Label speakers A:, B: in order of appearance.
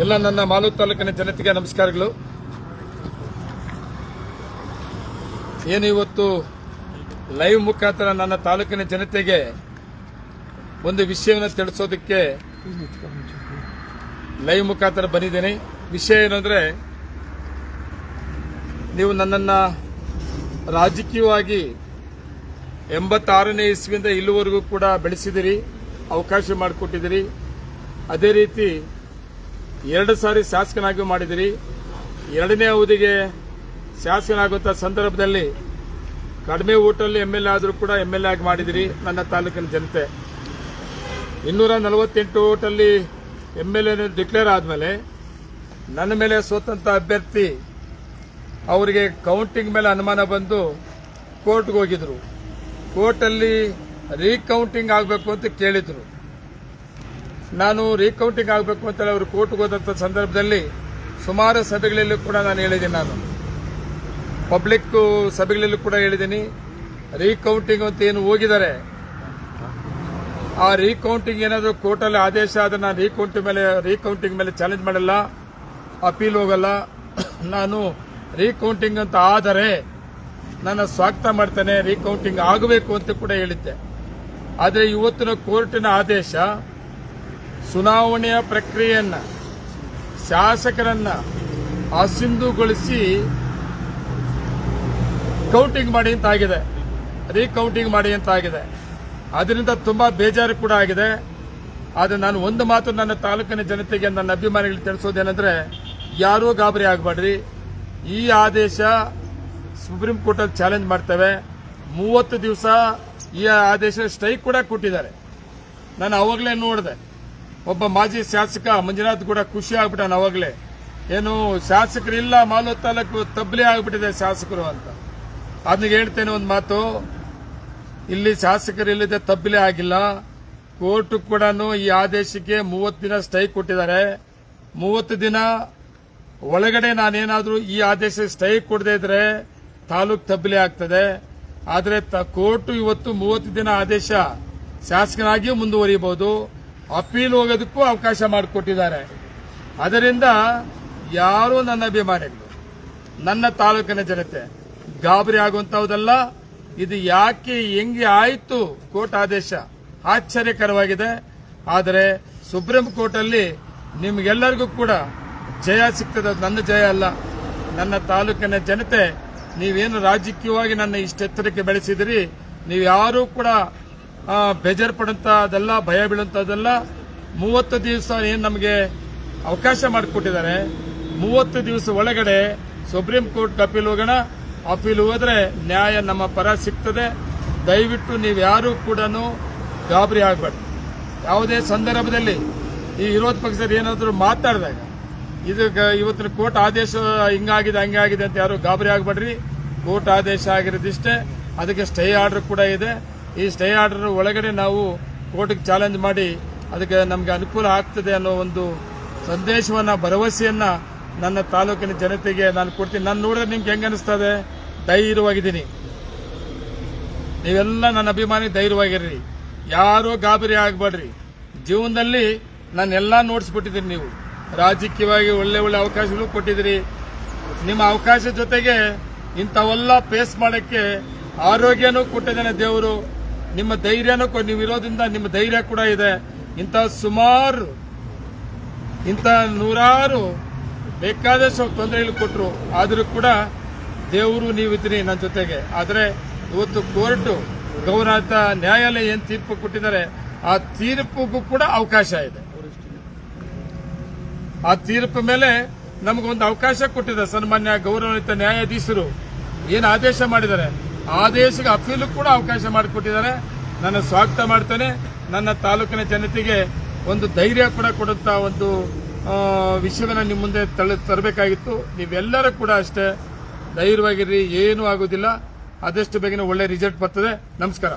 A: ಎಲ್ಲ ನನ್ನ ಮಾಲೂರು ತಾಲೂಕಿನ ಜನತೆಗೆ ನಮಸ್ಕಾರಗಳು. ಏನು ಇವತ್ತು ಲೈವ್ ಮುಖಾಂತರ ನನ್ನ ತಾಲೂಕಿನ ಜನತೆಗೆ ಒಂದು ವಿಷಯವನ್ನು ತಿಳಿಸೋದಕ್ಕೆ ಲೈವ್ ಮುಖಾಂತರ ಬಂದಿದ್ದೇನೆ. ವಿಷಯ ಏನಂದ್ರೆ, ನೀವು ನನ್ನನ್ನು ರಾಜಕೀಯವಾಗಿ 86ನೇ ಇಸ್ವಿಯಿಂದ ಇಲ್ಲಿವರೆಗೂ ಕೂಡ ಬೆಳೆಸಿದಿರಿ, ಅವಕಾಶ ಮಾಡಿಕೊಟ್ಟಿದ್ದೀರಿ. ಅದೇ ರೀತಿ 2 ಸಾರಿ ಶಾಸಕನಾಗಿ ಮಾಡಿದಿರಿ. 2ನೇ ಅವಧಿಗೆ ಶಾಸಕನಾಗುವಂಥ ಸಂದರ್ಭದಲ್ಲಿ ಕಡಿಮೆ ಓಟಲ್ಲಿ MLA ಆದರೂ ಕೂಡ MLA ಆಗಿ ಮಾಡಿದಿರಿ. ನನ್ನ ತಾಲೂಕಿನ ಜನತೆ 248 ಓಟಲ್ಲಿ MLA ಡಿಕ್ಲೇರ್ ಆದಮೇಲೆ ನನ್ನ ಮೇಲೆ ಸೋತಂತ ಅಭ್ಯರ್ಥಿ ಅವರಿಗೆ ಕೌಂಟಿಂಗ್ ಮೇಲೆ ಅನುಮಾನ ಬಂದು ಕೋರ್ಟ್ಗೆ ಹೋಗಿದ್ರು. ಕೋರ್ಟಲ್ಲಿ ರೀಕೌಂಟಿಂಗ್ ಆಗಬೇಕು ಅಂತ ಕೇಳಿದ್ರು. ನಾನು ರೀಕೌಂಟಿಂಗ್ ಆಗಬೇಕು ಅಂತ ಅವರು ಕೋರ್ಟ್ಗೆ ಹೋದಂಥ ಸಂದರ್ಭದಲ್ಲಿ ಸುಮಾರು ಸಭೆಗಳಲ್ಲಿ ಕೂಡ ನಾನು ಹೇಳಿದ್ದೀನಿ. ನಾನು ಪಬ್ಲಿಕ್ ಸಭೆಗಳಲ್ಲೂ ಕೂಡ ಹೇಳಿದ್ದೀನಿ, ರೀಕೌಂಟಿಂಗ್ ಅಂತ ಏನು ಹೋಗಿದ್ದಾರೆ, ಆ ರೀಕೌಂಟಿಂಗ್ ಏನಾದರೂ ಕೋರ್ಟಲ್ಲಿ ಆದೇಶ ಆದರೆ ನಾನು ರೀಕೌಂಟಿಂಗ್ ಮೇಲೆ ಚಾಲೆಂಜ್ ಮಾಡಲ್ಲ, ಅಪೀಲ್ ಹೋಗಲ್ಲ. ನಾನು ರೀಕೌಂಟಿಂಗ್ ಅಂತ ಆದರೆ ನಾನು ಸ್ವಾಗತ ಮಾಡ್ತೇನೆ, ರೀಕೌಂಟಿಂಗ್ ಆಗಬೇಕು ಅಂತ ಕೂಡ ಹೇಳಿದ್ದೆ. ಆದರೆ ಇವತ್ತಿನ ಕೋರ್ಟಿನ ಆದೇಶ ಚುನಾವಣೆಯ ಪ್ರಕ್ರಿಯೆಯನ್ನ ಶಾಸಕರನ್ನ ಅಸಿಂಧುಗೊಳಿಸಿ ಕೌಂಟಿಂಗ್ ಮಾಡಿ ಅಂತ ಆಗಿದೆ, ರೀಕೌಂಟಿಂಗ್ ಮಾಡಿ ಅಂತ ಆಗಿದೆ. ಅದರಿಂದ ತುಂಬಾ ಬೇಜಾರು ಕೂಡ ಆಗಿದೆ. ಆದರೆ ನಾನು ಒಂದು ಮಾತು ನನ್ನ ತಾಲೂಕಿನ ಜನತೆಗೆ, ನನ್ನ ಅಭಿಮಾನಿಗಳಿಗೆ ತಿಳಿಸೋದೇನೆಂದ್ರೆ, ಯಾರೂ ಗಾಬರಿ ಆಗಬೇಡ್ರಿ. ಈ ಆದೇಶ ಸುಪ್ರೀಂ ಕೋರ್ಟಲ್ಲಿ ಚಾಲೆಂಜ್ ಮಾಡ್ತೇವೆ. 30 ದಿವಸ ಈ ಆದೇಶ ಸ್ಟೇ ಕೂಡ ಕೊಟ್ಟಿದ್ದಾರೆ. ನಾನು ಅವಾಗಲೇ ನೋಡಿದೆ, ಒಬ್ಬ ಮಾಜಿ ಶಾಸಕ ಮಂಜುನಾಥ್ ಕೂಡ ಖುಷಿ ಆಗ್ಬಿಟ್ಟಾನ. ಅವಾಗಲೇ ಏನು ಶಾಸಕರಿಲ್ಲ, ಮಾಲೂರು ತಾಲೂಕು ತಬ್ಲಿ ಆಗ್ಬಿಟ್ಟಿದೆ ಶಾಸಕರು ಅಂತ. ಅದನ್ನ ಹೇಳ್ತೇನೆ ಒಂದು ಮಾತು, ಇಲ್ಲಿ ಶಾಸಕರಿಲ್ಲದೆ ತಬ್ಲಿ ಆಗಿಲ್ಲ. ಕೋರ್ಟ್ ಕೂಡ ಈ ಆದೇಶಕ್ಕೆ 30 ದಿನ ಸ್ಟೇ ಕೊಟ್ಟಿದ್ದಾರೆ. 30 ದಿನ ಒಳಗಡೆ ನಾನೇನಾದ್ರೂ ಈ ಆದೇಶ ಸ್ಟೇ ಕೊಡದೇ ಇದ್ರೆ ತಾಲೂಕ್ ತಬ್ಲಿ ಆಗ್ತದೆ. ಆದರೆ ಕೋರ್ಟ್ ಇವತ್ತು 30 ದಿನ ಆದೇಶ ಶಾಸಕನಾಗಿಯೂ ಮುಂದುವರಿಯಬಹುದು, ಅಪೀಲ್ ಹೋಗೋದಕ್ಕೂ ಅವಕಾಶ ಮಾಡಿಕೊಟ್ಟಿದ್ದಾರೆ. ಅದರಿಂದ ಯಾರು ನನ್ನ ಅಭಿಮಾನಿಗಳು, ನನ್ನ ತಾಲೂಕಿನ ಜನತೆ ಗಾಬರಿ ಆಗುವಂತಹದಲ್ಲ. ಇದು ಯಾಕೆ ಹೆಂಗೆ ಆಯಿತು ಕೋರ್ಟ್ ಆದೇಶ ಆಶ್ಚರ್ಯಕರವಾಗಿದೆ. ಆದರೆ ಸುಪ್ರೀಂ ಕೋರ್ಟ್ ಅಲ್ಲಿ ನಿಮ್ಗೆಲ್ಲರಿಗೂ ಕೂಡ ಜಯ ಸಿಗ್ತದೆ. ನನ್ನ ಜಯ ಅಲ್ಲ, ನನ್ನ ತಾಲೂಕಿನ ಜನತೆ. ನೀವೇನು ರಾಜಕೀಯವಾಗಿ ನನ್ನ ಇಷ್ಟೆತ್ತರಕ್ಕೆ ಬೆಳೆಸಿದಿರಿ, ನೀವು ಯಾರೂ ಕೂಡ ಬೇಜಾರು ಪಡುವಂತಹದಲ್ಲ, ಭಯ ಬೀಳುವಂತಹದಲ್ಲ. 30 ದಿವಸ ಏನು ನಮಗೆ ಅವಕಾಶ ಮಾಡಿಕೊಟ್ಟಿದ್ದಾರೆ, 30 ದಿವಸ ಒಳಗಡೆ ಸುಪ್ರೀಂ ಕೋರ್ಟ್ ಅಪೀಲ್ ಹೋಗೋಣ. ಅಪೀಲ್ ಹೋದ್ರೆ ನ್ಯಾಯ ನಮ್ಮ ಪರ ಸಿಗ್ತದೆ. ದಯವಿಟ್ಟು ನೀವು ಯಾರೂ ಕೂಡ ಗಾಬರಿ ಆಗಬೇಡಿ. ಯಾವುದೇ ಸಂದರ್ಭದಲ್ಲಿ ಈ ವಿರೋಧ ಪಕ್ಷದಲ್ಲಿ ಏನಾದರೂ ಮಾತಾಡಿದಾಗ ಇದು ಇವತ್ತಿನ ಕೋರ್ಟ್ ಆದೇಶ ಹಿಂಗಾಗಿದೆ ಹಂಗಾಗಿದೆ ಅಂತ ಯಾರು ಗಾಬರಿ ಆಗಬೇಡ್ರಿ. ಕೋರ್ಟ್ ಆದೇಶ ಆಗಿರೋದಿಷ್ಟೇ. ಅದಕ್ಕೆ ಸ್ಟೇ ಆರ್ಡರ್ ಕೂಡ ಇದೆ. ಈ ಸ್ಟೇ ಆರ್ಡರ್ ಒಳಗಡೆ ನಾವು ಕೋರ್ಟ್ಗೆ ಚಾಲೆಂಜ್ ಮಾಡಿ ಅದಕ್ಕೆ ನಮಗೆ ಅನುಕೂಲ ಆಗ್ತದೆ ಅನ್ನೋ ಒಂದು ಸಂದೇಶವನ್ನ, ಭರವಸೆಯನ್ನ ನನ್ನ ತಾಲೂಕಿನ ಜನತೆಗೆ ನಾನು ಕೊಡ್ತೀನಿ. ನಾನು ನೋಡಿದ್ರೆ ನಿಮ್ಗೆ ಹೆಂಗ ಅನಿಸ್ತದೆ? ಧೈರ್ಯವಾಗಿದ್ದೀನಿ. ನೀವೆಲ್ಲ ನನ್ನ ಅಭಿಮಾನಿ ಧೈರ್ಯವಾಗಿರ್ರಿ, ಯಾರೂ ಗಾಬರಿ ಆಗಬೇಡ್ರಿ. ಜೀವನದಲ್ಲಿ ನಾನೆಲ್ಲ ನೋಡಿಸ್ಬಿಟ್ಟಿದ್ದೀನಿ. ನೀವು ರಾಜಕೀಯವಾಗಿ ಒಳ್ಳೆ ಒಳ್ಳೆ ಅವಕಾಶಗಳು ಕೊಟ್ಟಿದ್ದೀರಿ. ನಿಮ್ಮ ಅವಕಾಶ ಜೊತೆಗೆ ಇಂಥವೆಲ್ಲ ಫೇಸ್ ಮಾಡೋಕ್ಕೆ ಆರೋಗ್ಯನೂ ಕೊಟ್ಟಿದ್ದಾನೆ ದೇವರು. ನಿಮ್ಮ ಧೈರ್ಯನೂ ನೀವು ಇರೋದ್ರಿಂದ ನಿಮ್ಮ ಧೈರ್ಯ ಕೂಡ ಇದೆ. ಇಂಥ ಸುಮಾರು ನೂರಾರು ಬೇಕಾದಷ್ಟು ತೊಂದರೆಗಳು ಕೊಟ್ಟರು, ಆದರೂ ಕೂಡ ದೇವರು ನೀವಿದ್ರಿ ನನ್ನ ಜೊತೆಗೆ. ಆದರೆ ಇವತ್ತು ಕೋರ್ಟ್ ಗೌರವಾನ್ವಿತ ನ್ಯಾಯಾಲಯ ಏನು ತೀರ್ಪು ಕೊಟ್ಟಿದ್ದಾರೆ, ಆ ತೀರ್ಪಿಗೂ ಕೂಡ ಅವಕಾಶ ಇದೆ. ಆ ತೀರ್ಪು ಮೇಲೆ ನಮಗೊಂದು ಅವಕಾಶ ಕೊಟ್ಟಿದೆ. ಸನ್ಮಾನ್ಯ ಗೌರವಾನ್ವಿತ ನ್ಯಾಯಾಧೀಶರು ಏನು ಆದೇಶ ಮಾಡಿದ್ದಾರೆ, ಆದೇಶಕ್ಕೆ ಅಪೀಲು ಕೂಡ ಅವಕಾಶ ಮಾಡಿಕೊಟ್ಟಿದ್ದಾರೆ. ನಾನು ಸ್ವಾಗತ ಮಾಡ್ತೇನೆ. ನನ್ನ ತಾಲೂಕಿನ ಜನತೆಗೆ ಒಂದು ಧೈರ್ಯ ಕೂಡ ಕೊಡುವಂತ ಒಂದು ವಿಷಯವನ್ನ ನಿಮ್ಮ ಮುಂದೆ ತರಬೇಕಾಗಿತ್ತು. ನೀವೆಲ್ಲರೂ ಕೂಡ ಅಷ್ಟೇ ಧೈರ್ಯವಾಗಿರ್ರಿ, ಏನೂ ಆಗೋದಿಲ್ಲ. ಆದಷ್ಟು ಬೇಗನೆ ಒಳ್ಳೆ ರಿಸಲ್ಟ್ ಬರ್ತದೆ. ನಮಸ್ಕಾರ.